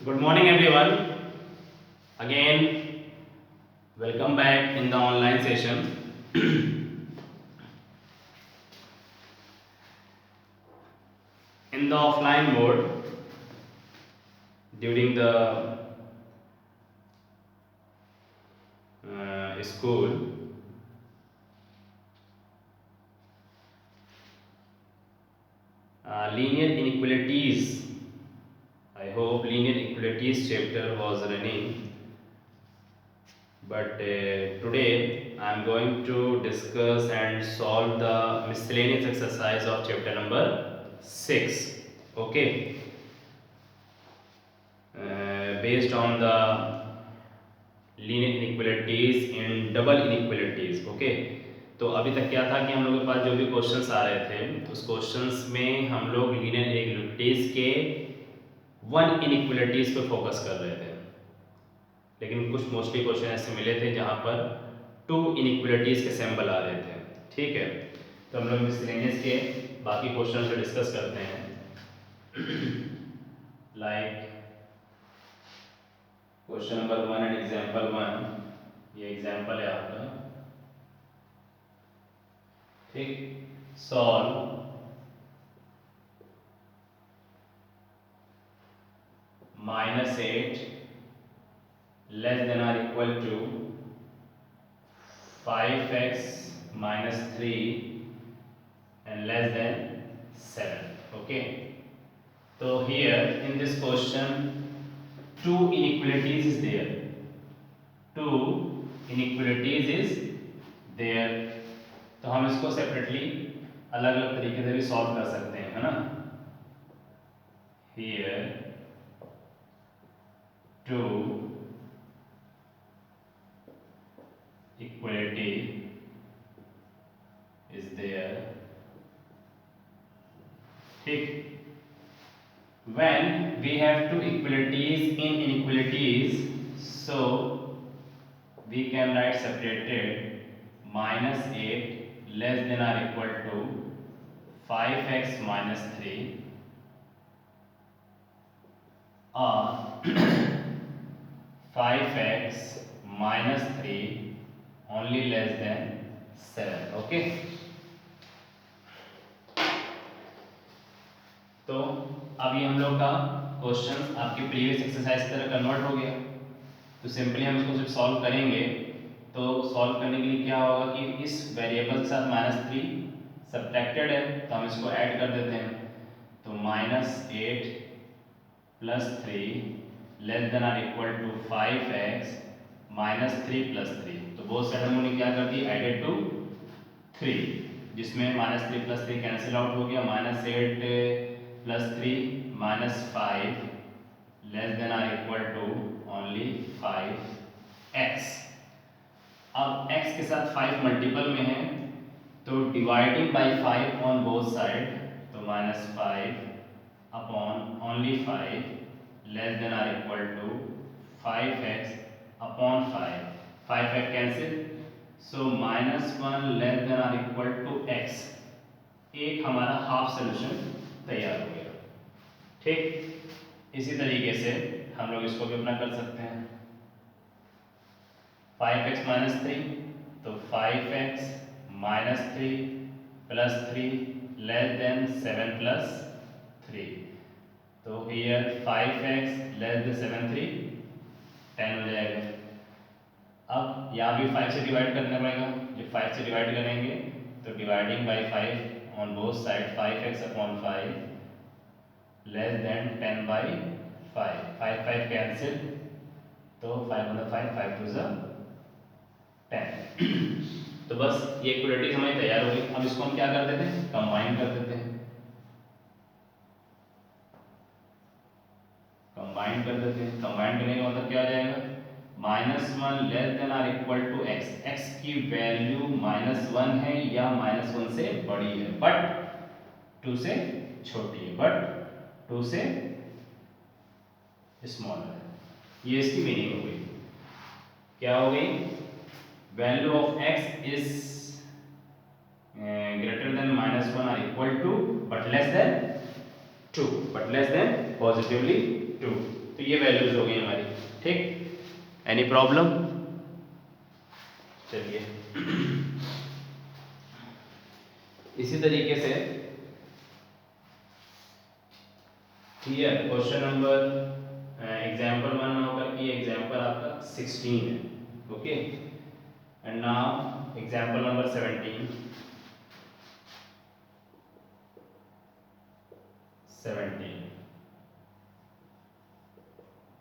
Good morning, everyone. Again, welcome back in the online session. In the offline mode, during the school, linear inequalities. I hope linear inequalities chapter was running, but today I am going to discuss and solve the miscellaneous exercise of chapter number 6. Okay. Based on the linear inequalities in double inequalities. Okay, तो अभी तक क्या था कि हम लोग के पास जो भी क्वेश्चंस आ रहे थे उस क्वेश्चंस में हम लोग लीनियर इनइक्वलिटीज के वन इनइक्वलिटीज पे फोकस कर रहे थे, लेकिन कुछ मोस्टली क्वेश्चन ऐसे मिले थे जहां पर टू इनइक्वलिटीज के सिंबल आ रहे थे। ठीक है, तो हम लोग मिसलेनियस के बाकी क्वेश्चन को डिस्कस करते हैं। Like question number 1 and example 1, ये एग्जांपल है आपका। ठीक, solve -8 less than or equal to 5x minus 3 and less than 7. Okay, so here in this question two inequalities is there, two inequalities is there, तो हम इसको separately अलग अलग तरीके से भी सॉल्व कर सकते हैं, है ना। here two equality is there। ठीक, when we have two equalities in inequalities, so we can write separated -8 less than or equal to 5x minus 3 or 5x minus 3 only less than 7। Okay, तो अभी हम लोग का question आपके previous exercise की तरह convert हो गया, तो सिंपली हम इसको सिर्फ सॉल्व करेंगे। तो सॉल्व करने के लिए क्या होगा कि इस वेरिएबल के साथ -3 सब्ट्रैक्टेड है, तो हम इसको ऐड कर देते हैं। तो -8 plus 3 less than or equal to 5x minus 3 plus 3, तो बोथ साइड हमने क्या कर दी, एडेड टू 3, जिसमें -3 प्लस 3 कैंसिल आउट हो गया। -8 plus 3 -5 less than or equal to only 5x। अब x के साथ 5 मल्टीपल में है, तो dividing by 5 on both side, तो -5 upon only 5 less than or equal to 5x upon 5, 5 cancel, so -1 less than or equal to x। एक हमारा half solution तैयार हो गया। ठीक, इसी तरीके से हम लोग इसको भी अपना कर सकते हैं। 5x माइनस 3, तो 5x minus 3 plus 3 less then 7 plus 3, तो हियर 5x लेस देन 7 3 10 हो जाएगा। अब यहाँ भी 5 से डिवाइड करना पड़ेगा, जब 5 से डिवाइड करेंगे तो dividing by 5 on both side, 5x upon 5 less then 10 by 5, 5 cancel, तो 5 मतलब 5 टू ज़ 10। तो बस ये इक्वलिटीज हमारी तैयार हो गई। अब इसको हम क्या कर देते हैं, कंबाइन कर देते हैं। कंबाइन कर देते हैं, कंबाइन करने का मतलब क्या आ जाएगा, -1 less than or equal to x, x की वैल्यू -1 है या -1 से बड़ी है बट 2 से छोटी है, बट 2 से स्मॉल है। ये इसकी मीनिंग हो गई। क्या हो गई, value of x is greater than -1 or equal to but less than 2, but less than positively 2। तो तो ये वैल्यूज हो गई हमारी, ठीक। Any problem? चलिए इसी तरीके से क्लियर, क्वेश्चन नंबर एग्जाम्पल 1 में होकर कि एग्जाम्पल आपका 16 है, okay. And now example number 17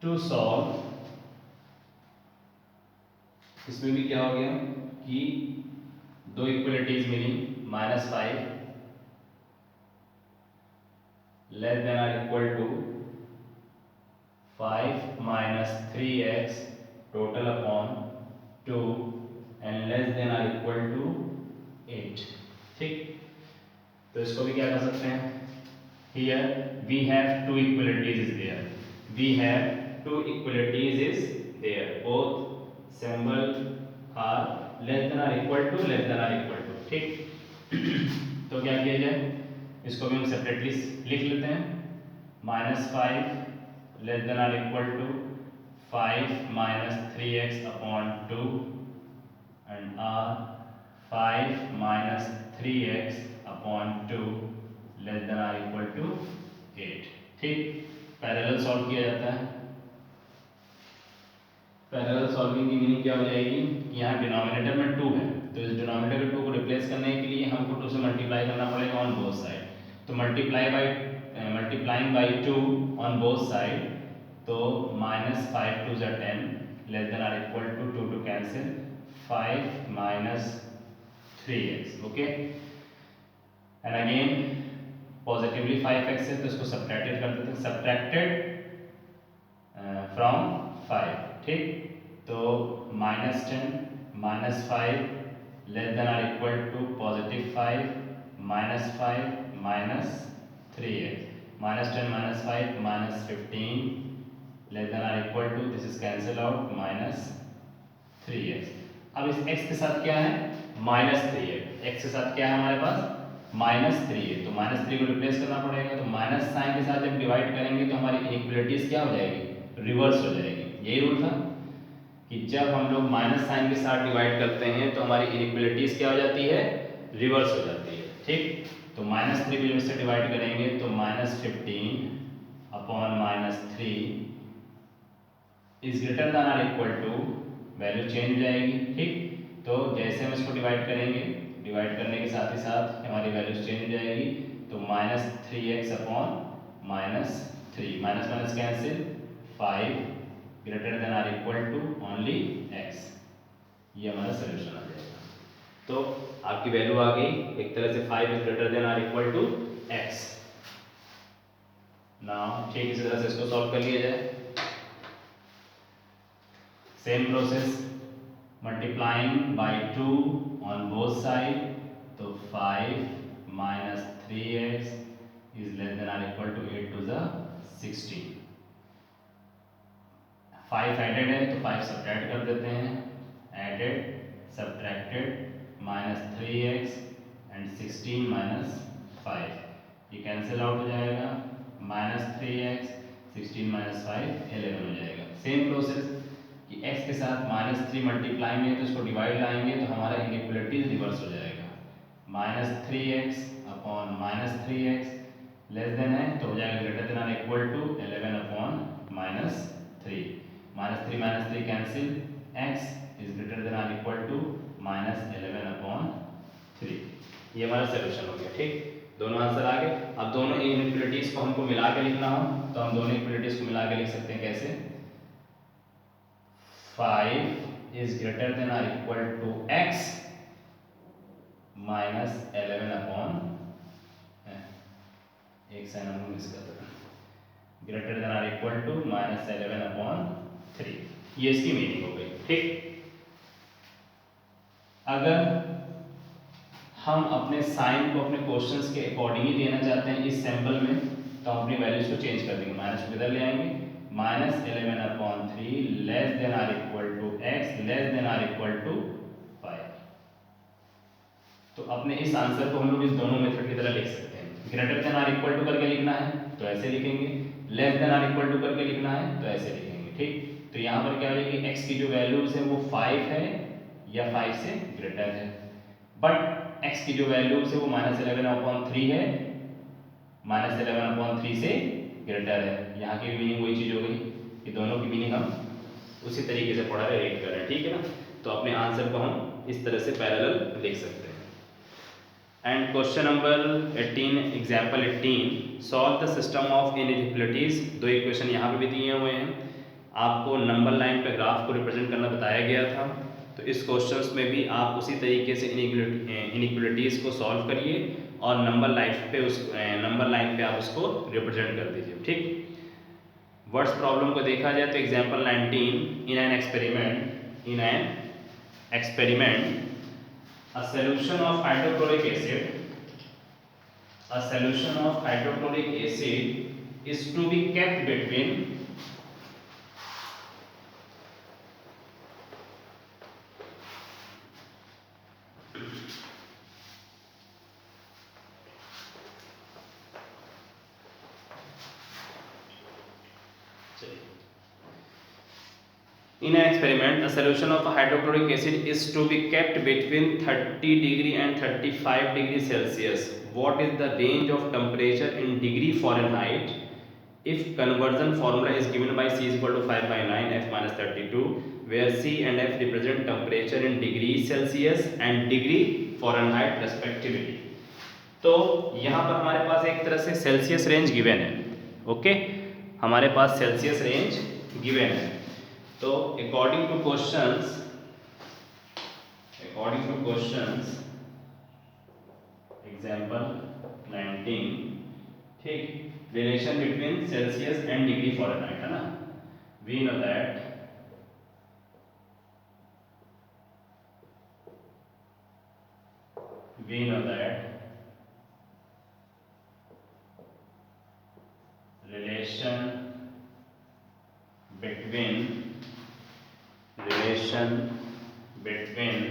to solve, इसमें भी क्या हो गया कि दो इक्वलिटीज मिली, -5 less than or equal to 5 minus 3x total upon 2 and less than or equal to 8, ठीक। तो इसको भी क्या कर सकते हैं, here we have two equalities is there, we have two equalities is there, both symbol are less than or equal to, ठीक। तो क्या किया जाए, इसको भी हम सेपरेटली लिख लेते हैं, -5 लेस देन और equal to 5 minus 3x upon 2 and r 5 minus 3x upon 2 less than or equal to 8, ठीक। पैरेलल सॉल्व किया जाता है। पैरेलल सॉल्विंग की मीनिंग क्या हो जाएगी कि यहाँ डिनोमिनेटर में 2 है, तो इस डिनोमिनेटर 2 को रिप्लेस करने के लिए हमको 2 से मल्टीप्लाई करना पड़ेगा ऑन बोथ साइड, तो multiplying by 2 on both side, तो -5 2 ज़ा 10 less than or equal to 2 two cancel 5 minus 3x, okay. And again positively 5x है तो इसको सब्ट्रैक्टेड कर देते हैं, सब्ट्रैक्टेड फ्रॉम 5, ठीक। तो -10 -5 less than or equal to +5 -5 -3x, -10 -5 -15 less than or equal to, this is cancel out -3x। अब इस x के साथ क्या है, -3 है, x के साथ क्या है हमारे पास -3 है, तो -3 को रिप्लेस करना पड़ेगा, तो माइनस साइन के साथ जब डिवाइड करेंगे तो हमारी इनइक्वलिटीज क्या हो जाएगी, रिवर्स हो जाएगी। यही रूल था कि जब हम लोग माइनस साइन के साथ डिवाइड करते हैं तो हमारी इनइक्वलिटीज क्या हो जाती है, रिवर्स हो जाती है, ठीक। तो -3 को से डिवाइड करेंगे तो -15 upon -3 is greater than or equal to, value change हो जाएगी, ठीक। तो जैसे हम इसको डिवाइड करेंगे, डिवाइड करने के साथ ही साथ हमारी वैल्यूज चेंज हो जाएगी, तो -3x upon -3, minus minus cancel, 5 greater than or equal to only x, ये हमारा सोल्यूशन आ जाएगा। तो आपकी वैल्यू आ गई एक तरह से 5 is greater than or equal to x। Now ठीक इसी तरह से इसको सॉल्व कर लिया जाए, same process, multiplying by 2 on both side, तो 5 minus 3x is less than or equal to 8 to the 16, 5 added है तो 5 सब्ट्रैक्ट कर देते हैं, added subtracted -3x and 16 minus 5, ये कैंसिल आउट हो जाएगा, -3x 16 minus 5 11 हो जाएगा। सेम प्रोसेस कि x के साथ -3 मल्टीप्लाई में तो इसको डिवाइड लाएंगे तो हमारा इनइक्वलिटीज रिवर्स हो जाएगा, -3x upon -3x less than है तो हो जाएगा ग्रेटर देन और equal to 11 upon -3, -3 cancel, x is greater than और इक्वल टू -11 अपॉन 3, ये हमारा सोल्यूशन हो गया, ठीक। दोनों आंसर आ गए। अब दोनों इनइक्वलिटीज को हमको मिला के लिखना हो तो हम दोनों इक्वलिटीज को मिला के लिख सकते हैं, कैसे, 5 is greater than or equal to x minus 11 upon, एक साइन हम मिस कर देते हैं, ग्रेटर देन और इक्वल टू -11 अपॉन 3, ये इसकी मीनिंग हो गई, ठीक। अगर हम अपने साइन को अपने क्वेश्चंस के अकॉर्डिंग ही देना चाहते हैं इस सैंपल में, तो हम अपनी वैल्यूज को चेंज कर देंगे, माइनस को इधर ले आएंगे, -11 upon 3 less than or equal to x less than or equal to 5। तो अपने इस आंसर को हम लोग इस दोनों मेथड की तरह लिख सकते हैं, greater than or equal to करके लिखना है तो ऐसे लिखेंगे less than or equal to करके लिखना है तो ऐसे लिखेंगे, ठीक। तो यहाँ पर क्या हो जाएगी, x की जो वैल्यूज है वो 5 है या 5 से ग्रेटर है, बट x की जो वैल्यूज है वो -11/3 है, -11/3 से ग्रेटर है। यहाँ की मीनिंग वही चीज़ हो गई कि दोनों की मीनिंग हम उसी तरीके से पढ़ा रहे, रीड कर रहे हैं, ठीक है ना। तो अपने आंसर को हम इस तरह से पैरेलल लिख सकते हैं। And question number 18, example 18, solve the system of inequalities. दो इक्वेशन यहाँ पे भी दिए हुए हैं, आपको नंबर लाइन पे ग्राफ को रिप्रेजेंट करना बताया गया था। तो इस क्वेश्चंस में भी आप उसी तरीके से इनइक्वलिटीज़ को सॉल्व करिए और नंबर लाइन पे आप उसको रिप्रेजेंट कर दीजिए, ठीक। वर्ड्स प्रॉब्लम को देखा जाए तो example 19, in an experiment a solution of hydrochloric acid is to be kept between In an experiment, a solution of a hydrochloric acid is to be kept between 30 degree and 35 degree Celsius. What is the range of temperature in degree Fahrenheit if conversion formula is given by C is equal to 5 by 9 F minus 32, where C and F represent temperature in degree Celsius and degree Fahrenheit respectively. तो यहाँ पर हमारे पास एक तरह से Celsius range given है, okay, हमारे पास Celsius range given है। तो अकॉर्डिंग टू क्वेश्चंस एग्जाम्पल 19, ठीक, relation between Celsius and degree Fahrenheit है ना। We know that relation between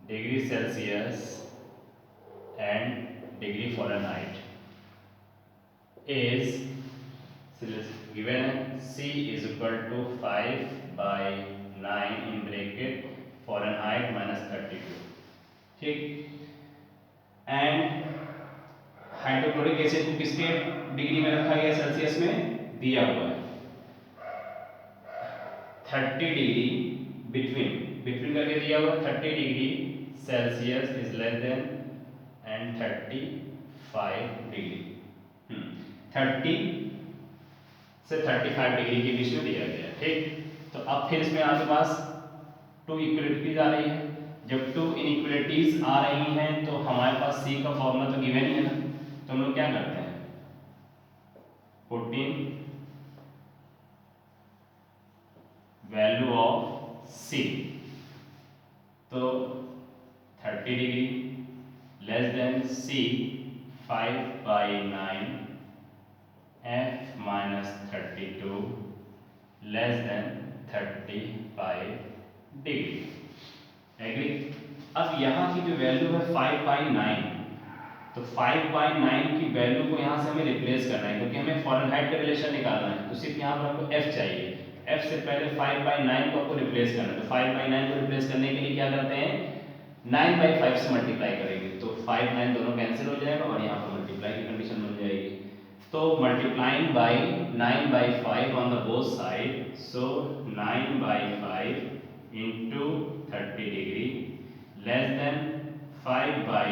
degree Celsius and degree Fahrenheit is given C is equal to 5 by 9 in bracket Fahrenheit minus 32, ठीक। And hydrochloric acid को किसके degree में रखा गया, Celsius में दिया हुआ है 30 डिग्री, बिटवीन करके दिया हुआ 30 degree Celsius is less than and 35 degree, 30 से 35 डिग्री के बीच में दिया गया, ठीक। तो अब फिर इसमें आपके पास टू इक्वलिटीज आ रही है। जब टू इनइक्वलिटीज आ रही हैं तो हमारे पास सी का फॉर्मूला तो गिवन ही है ना, तो हम लोग क्या करते हैं, put in value of C. तो 30 डिग्री less than C 5 by 9 F minus 32 less than 35 degree, agree. अब यहाँ की जो वैल्यू है 5 बाई 9, तो 5 बाई 9 की वैल्यू को यहाँ से हमें रिप्लेस करना है क्योंकि हमें फॉरेनहाइट का रिलेशन निकालना है। तो सिर्फ यहाँ पर आपको f चाहिए, f से पहले 5 बाई 9 को आपको रिप्लेस करना है। तो 5 बाई 9 को रिप्लेस करने के लिए क्या करते हैं, 9 बाई 5 से मल्टीप्लाई करेंगे, तो 5 9 दोनों कैंसिल हो जाएगा और यहाँ पर मल्टीप्लाई की कंडीशन बन जाएगी। तो multiplying by 9 by 5 on the both side, so 9 by 5 into 30 डिग्री less then 5 by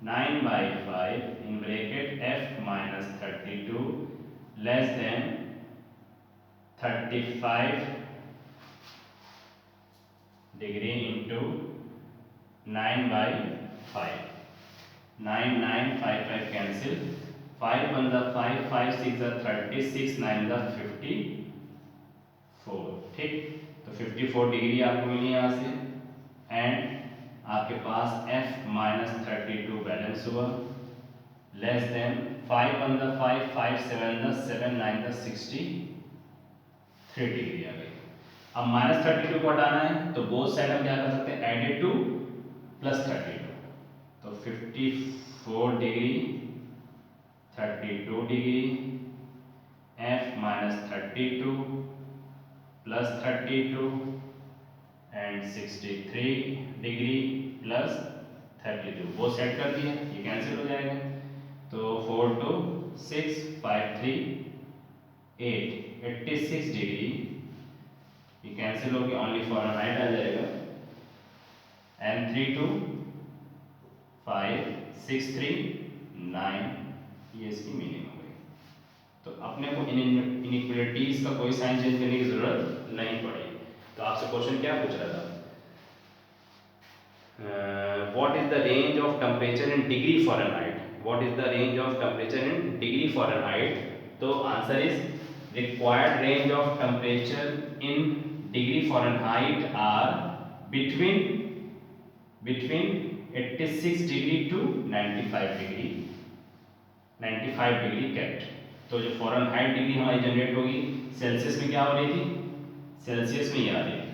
9 by 5 in bracket f minus 32 less than 35 degree into 9 by 5, 9 9 5 5 cancel, 5 1 the 5 5 6 the 30 6 9 the 54, ठीक। तो 54 डिग्री आपको मिली यहाँ से एंड आपके पास f माइनस 32 बैलेंस हुआ less than 5 1 the 5 5 7 the 7 9 the 63 degree आ गई। अब माइनस 32 को हटाना है तो बोथ साइड हम क्या कर सकते हैं, एडेड टू प्लस 32, तो 54 degree 32 degree, F minus 32 plus 32 and 63 degree plus 32, वो सेट कर दिया, ये कैंसिल हो जाएगा। तो 4 2 6 5 3 8 86 डिग्री, ये कैंसिल हो गया, ओनली फ़ारेनहाइट आ जाएगा। एंड 3 2 5 6 3 9, ये इसकी मीनिंग हो गई। तो अपने को इनइक्वलिटीज का कोई साइन चेंज करने की जरूरत नहीं पड़ेगी। तो आपसे क्वेश्चन क्या पूछ रहा था, what is the range of temperature in degree Fahrenheit? What is the range of temperature in degree Fahrenheit? तो answer is required range of temperature in degree Fahrenheit are between 86 degree to 95 degree, 95 degree kelvin. तो जो Fahrenheit degree हमारी generate होगी Celsius में क्या हो रही थी, सेल्सियस में ये आ रही थी,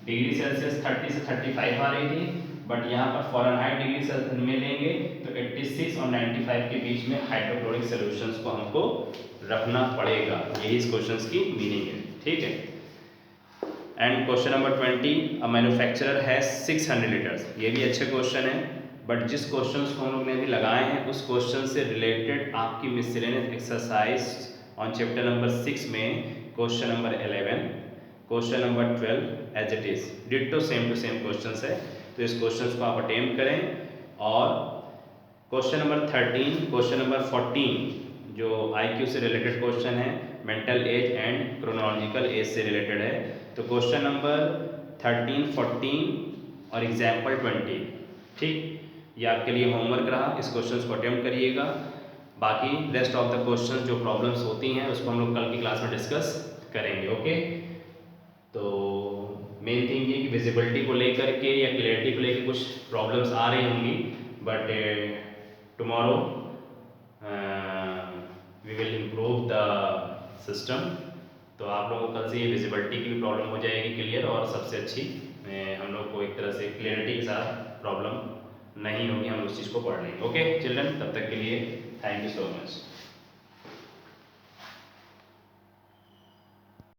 डिग्री सेल्सियस 30 से 35 आ रही थी, बट यहाँ पर फ़ारेनहाइट डिग्री सेल्सियस में लेंगे तो 86 और 95 के बीच में हाइड्रोक्लोरिक सॉल्यूशंस को हमको रखना पड़ेगा। यही इस क्वेश्चन की मीनिंग है, ठीक है। And question number 20, a manufacturer has 600 litres. ये भी अच्छे क्वेश्चन है, बट जिस क्वेश्चन को हम लोग ने अभी लगाए हैं उस क्वेश्चन से रिलेटेड आपकी miscellaneous exercise on chapter number 6 में question number 11, question number 12 as it is ditto same to same questions है। तो इस क्वेश्चंस को आप अटेम्प्ट करें। और क्वेश्चन नंबर 13, क्वेश्चन नंबर 14 जो IQ से रिलेटेड क्वेश्चन है, mental as and chronological age से रिलेटेड है। तो क्वेश्चन नंबर 13, 14 और एग्जाम्पल 20, ठीक, ये आपके लिए होमवर्क रहा, इस क्वेश्चन को अटेम्प्ट करिएगा। बाकी रेस्ट ऑफ द क्वेश्चन जो प्रॉब्लम्स होती हैं उसको हम लोग कल की क्लास में डिस्कस करेंगे, ओके। तो मेन थिंग ये कि विजिबिलिटी को लेकर के या क्लैरिटी को लेकर कुछ प्रॉब्लम्स आ रही होंगी, but tomorrow we will improve the system. तो आप लोगों को कल से ये विजिबिलिटी की भी प्रॉब्लम हो जाएगी क्लियर, और सबसे अच्छी हम लोग को एक तरह से क्लैरिटी के साथ प्रॉब्लम नहीं होगी, हम उस चीज़ को पढ़ लेंगे, ओके चिल्ड्रन। तब तक के लिए थैंक यू सो मच।